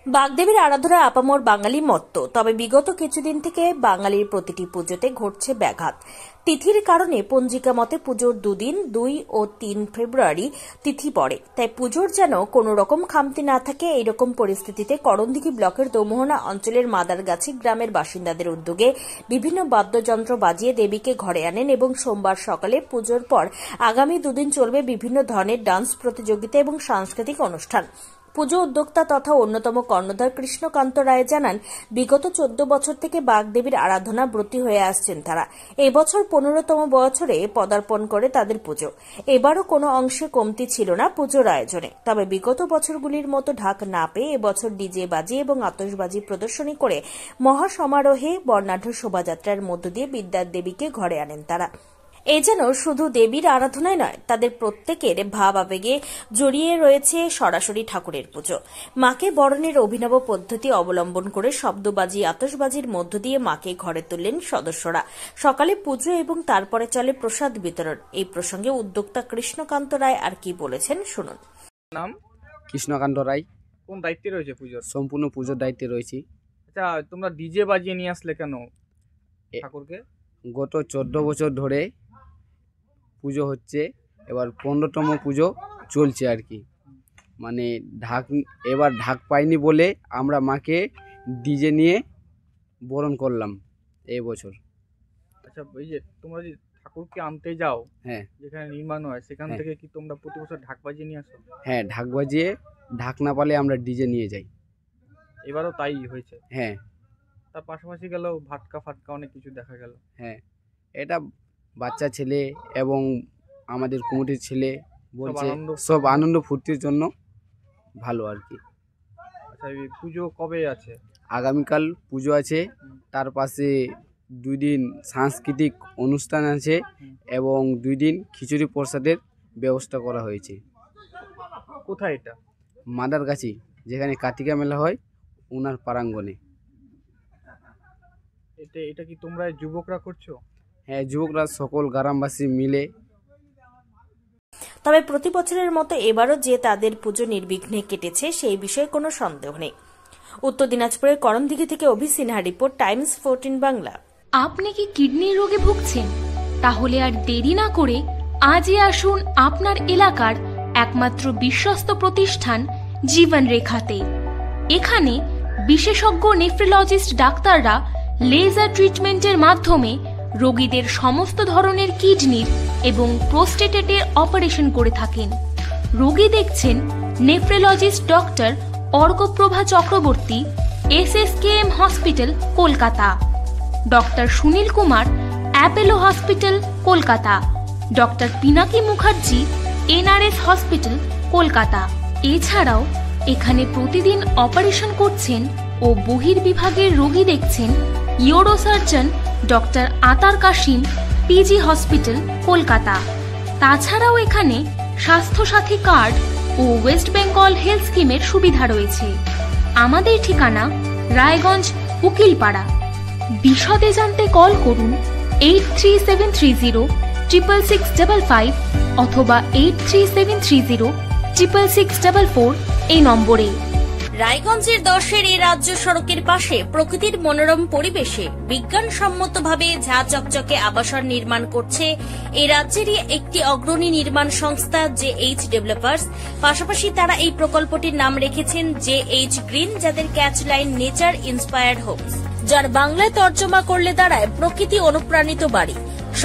বাগদেবীর আরাধনা আপামর বাঙালি মত্ত, তবে বিগত কিছুদিন থেকে বাঙালির প্রতিটি পুজোতে ঘটছে ব্যাঘাত। তিথির কারণে পঞ্জিকা মতে পুজোর দুদিন 2 ও 3 ফেব্রুয়ারি তিথি পড়ে, তাই পুজোর যেন কোনো রকম খামতি না থাকে। এইরকম পরিস্থিতিতে করণদিঘি ব্লকের দোমোহনা অঞ্চলের মাদারগাছি গ্রামের বাসিন্দাদের উদ্যোগে বিভিন্ন বাদ্যযন্ত্র বাজিয়ে দেবীকে ঘরে আনেন এবং সোমবার সকালে পুজোর পর আগামী দুদিন চলবে বিভিন্ন ধরনের ডান্স প্রতিযোগিতা এবং সাংস্কৃতিক অনুষ্ঠান। পুজো উদ্যোক্তা তথা অন্যতম কর্ণধার কৃষ্ণকান্ত রায় জানান, বিগত 14 বছর থেকে বাগদেবীর আরাধনা ব্রতী হয়ে আসছেন তারা। এবছর 15তম বছরে পদার্পণ করে তাদের পুজো। এবারও কোনো অংশে কমতি ছিল না পুজোর আয়োজনে, তবে বিগত বছরগুলির মতো ঢাক না পেয়ে এবছর ডিজে বাজি এবং আতশবাজি প্রদর্শনী করে মহাসমারোহে বর্ণাঢ্য শোভাযাত্রার মধ্য দিয়ে বিদ্যার দেবীকে ঘরে আনেন তারা। এ যেন শুধু দেবীর আরাধনায় নয়, তাদের প্রত্যেকের ভাব আবেগে জড়িয়ে রয়েছে সরাসরি ঠাকুরের পুজো। মাকে বরণের অভিনব পদ্ধতি অবলম্বন করে শব্দবাজি আতশবাজির মধ্য দিয়ে মাকে ঘরে তুললেন সদস্যরা। সকালে পুজো এবং তারপরে চলে প্রসাদ বিতরণ। এই প্রসঙ্গে উদ্যোক্তা কৃষ্ণকান্ত রায় আর কি বলেছেন শুনুন। নাম কৃষ্ণকান্ত রায়। কোন দায়িত্বে রয়েছে পুজোর? সম্পূর্ণ পুজোর দায়িত্বে রয়েছি। আচ্ছা, তোমরা ডিজে বাজিয়ে নিয়ে আসলে কেন ঠাকুরকে? গত 14 বছর ধরে পুজো হচ্ছে, এবার 15তম পুজো চলছে আর কি। মানে এবার ঢাক পাইনি বলে আমরা মাকে ডিজে নিয়ে বরণ করলাম এই বছর। আচ্ছা, এই যে তোমরা যে ঠাকুরকে আনতে যাও, হ্যাঁ, যেখানে নির্মাণ হয় সেখান থেকে কি তোমরা প্রতি বছর ঢাক বাজিয়ে নিয়ে আসো? হ্যাঁ, ঢাক বাজিয়ে, ঢাক না পালে আমরা ডিজে নিয়ে যাই। এবারও তাই হয়েছে? হ্যাঁ। তার পাশাপাশি গেল ভাটকা ফাটকা অনেক কিছু দেখা গেল। হ্যাঁ, এটা বাচ্চা ছেলে এবং আমাদের কমিটির ছেলে বলছে সব আনন্দ ফুর্তির জন্য ভালো আর কি। আচ্ছা, এই পুজো কবে আছে? আগামীকাল পুজো আছে, তার পাশে 2 দিন সাংস্কৃতিক অনুষ্ঠান আছে এবং 2 দিন খিচুড়ি প্রসাদের ব্যবস্থা করা হয়েছে। কোথায় এটা? মাদারগাছি, যেখানে কার্তিকা মেলা হয় ওনার পারাঙ্গনে। এটা কি তোমরা যুবকরা করছো? হ্যাঁ, যুবকরা সকল গ্রামবাসী মিলে। তবে প্রতি বছরের মতো এবারও যে তাদের পুজো নির্বিঘ্নে কেটেছে সেই বিষয়ে কোনো সন্দেহ নেই। উত্তর দিনাজপুরের করণদিঘি থেকে অভি সিনহা রিপোর্ট, টাইমস 14 বাংলা। আপনি কি কিডনির রোগে ভুগছেন? তাহলে আর দেরি না করে আজই আসুন আপনার এলাকার একমাত্র বিশ্বস্ত প্রতিষ্ঠান জীবন রেখাতে। এখানে বিশেষজ্ঞ নেফ্রোলজিস্ট ডাক্তাররা লেজার ট্রিটমেন্টের মাধ্যমে রোগীদের সমস্ত ধরনের কিডনির এবং প্রোস্টেটের অপারেশন করে থাকেন। রোগী দেখছেন nephrologist doctor Arkaprava Chakraborty, SSKM hospital, Kolkata; doctor Sunil Kumar, Apollo hospital, Kolkata; doctor Pinaki Mukherjee, NRS hospital, Kolkata. এছাড়াও এখানে প্রতিদিন অপারেশন করছেন ও বহির্বিভাগের রোগী দেখছেন ইউরোসার্জন ডক্টর আতার কাশিম, PG হসপিটাল, কলকাতা। তাছাড়াও এখানে স্বাস্থ্যসাথী কার্ড ও ওয়েস্ট বেঙ্গল হেলথ স্কিমের সুবিধা রয়েছে। আমাদের ঠিকানা রায়গঞ্জ, উকিলপাড়া। বিশদে জানতে কল করুন 8373066655 অথবা 8373066644 এই নম্বরে। রায়গঞ্জের 10-এর এই রাজ্য সড়কের পাশে প্রকৃতির মনোরম পরিবেশে বিজ্ঞানসম্মতভাবে ঝা চকচকে আবাসন নির্মাণ করছে এই রাজ্যেরই একটি অগ্রণী নির্মাণ সংস্থা JH ডেভেলপার্স। পাশাপাশি তারা এই প্রকল্পটির নাম রেখেছেন JH গ্রিন, যাদের catch line nature inspired homes, যার বাংলায় তর্জমা করলে দাঁড়ায় প্রকৃতি অনুপ্রাণিত বাড়ি।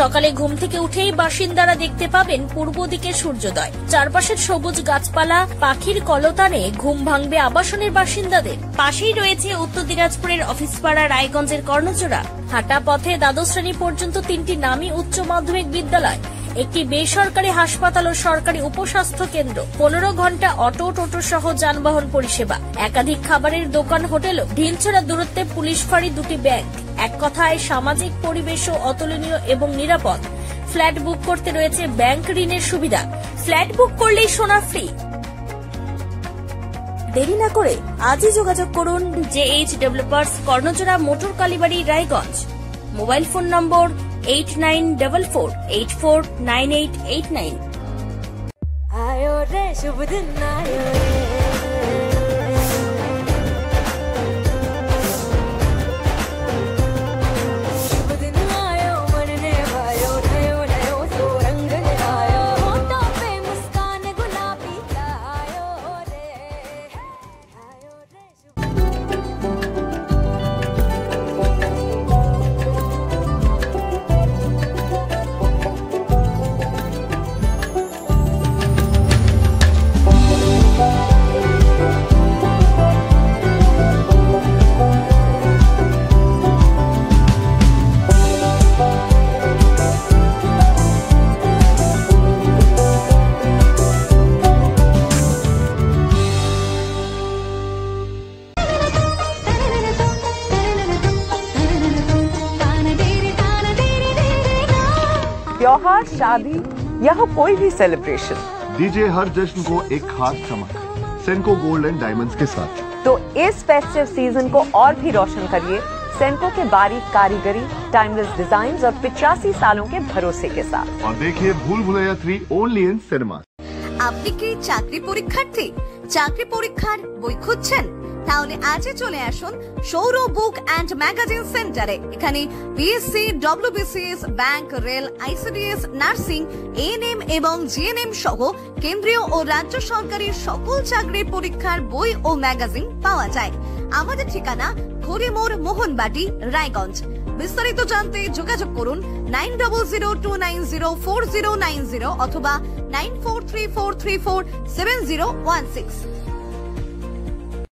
সকালে ঘুম থেকে উঠেই বাসিন্দারা দেখতে পাবেন পূর্ব দিকে সূর্যোদয়। চারপাশের সবুজ গাছপালা, পাখির কলতানে ঘুম ভাঙবে আবাসনের বাসিন্দাদের। পাশেই রয়েছে উত্তর দিনাজপুরের অফিসপাড়া রায়গঞ্জের কর্ণচূড়া। হাঁটা পথে দ্বাদশ শ্রেণী পর্যন্ত 3টি নামী উচ্চ মাধ্যমিক বিদ্যালয়, একটি বেসরকারি হাসপাতাল ও সরকারি উপস্বাস্থ্য কেন্দ্র, 15 ঘন্টা অটো, টোটো সহ যানবাহন পরিষেবা, একাধিক খাবারের দোকান, হোটেলও, ঢিলছড়া দূরত্বে পুলিশ ফাঁড়ি, 2টি ব্যাংক। এক কথায় সামাজিক পরিবেশও অতুলনীয় এবং নিরাপদ। ফ্ল্যাট বুক করতে রয়েছে ব্যাংক ঋণের সুবিধা। ফ্ল্যাট বুক করলেই সোনা ফ্রি। দেরি না করে আজই যোগাযোগ করুন JH developers, Karnachura, motor Kalibari, Raiganj. Mobile phone number 8944849889। आयो रे शुभ दिन आयो रे। त्योहार, शादी या हो कोई भी सेलिब्रेशन, दीजिए हर जश्न को एक खास चमक सेनको गोल्ड एंड डायमंड्स के साथ। तो इस फेस्टिव सीजन को और भी रोशन करिए सेनको के बारीक कारीगरी, टाइमलेस डिजाइन और 85 सालों के भरोसे के साथ। और देखिए भूल भुलैया 3 ओनली इन सिनेमा। আপনি কি চাকরি পরীক্ষার্থী? চাকরি পরীক্ষার বই খুঁজছেন? তাহলে আজই চলে আসুন সৌর বুক অ্যান্ড ম্যাগাজিন সেন্টারে। এখানে BSc, WBCS, bank, rail, ICDS, nursing, ANM এবং জিএনএম সহ কেন্দ্রীয় ও রাজ্য সরকারের সকল চাকরির পরীক্ষার বই ও ম্যাগাজিন পাওয়া যায়। আমাদের ঠিকানা ঘড়িমোড়, মোহনবাটি, রায়গঞ্জ। বিস্তারিত জানতে যোগাযোগ করুন 9002904090 অথবা 9434347016।